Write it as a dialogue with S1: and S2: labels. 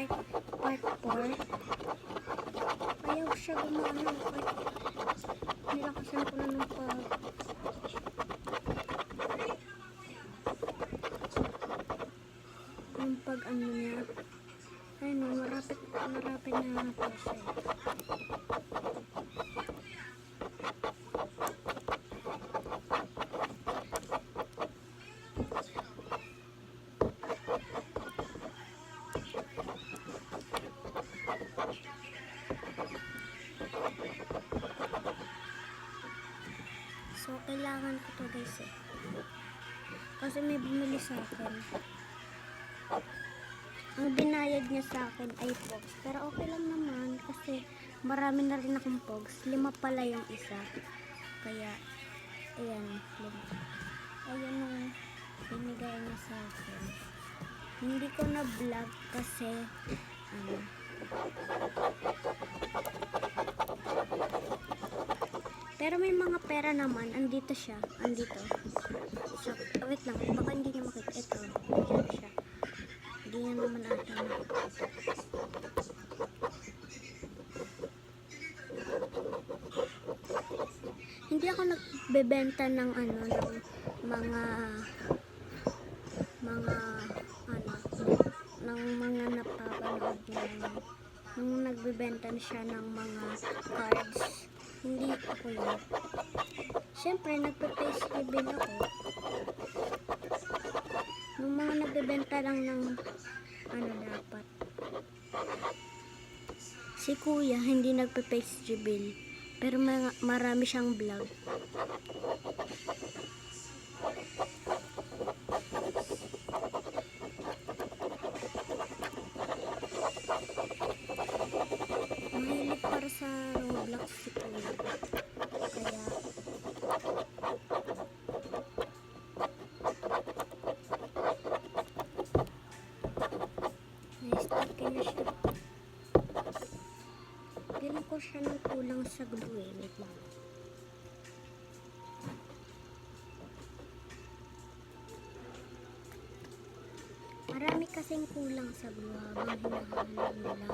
S1: part 4. Ayaw siya gumana. Nilakasan ko na ng pag ano niya. Ay no, marapit na po siya. So, kailangan ko to guys eh. Kasi may bumili sa akin. Ang binayad niya sa akin ay pogs. Pero okay lang naman kasi marami na rin akong pogs. 5 pala yung isa. Kaya, ayan. 5. Ayan yung binigay niya sa akin. Hindi ko na vlog kasi pero may mga pera naman. Andito siya. Andito. So, wait lang. Baka hindi niya makita. Ito. Ayan siya. Hindi niya naman ata. Hindi ako nagbebenta ng ano, ng mga napapanood niya. Nung nagbebenta siya ng mga cards. Hindi ako yun. Siyempre, nagpe-face reveal ako. Nung mga nagbebenta lang ng ano dapat. Si kuya, hindi nagpe-face reveal. Pero marami siyang vlog. Mahilig para sa Roblox si kuya. Kaya na-stuck na siya. Piling ko siya ng kulang sa glue eh. Wait lang. Marami kasing kulang sa glue habang hinahanap nila.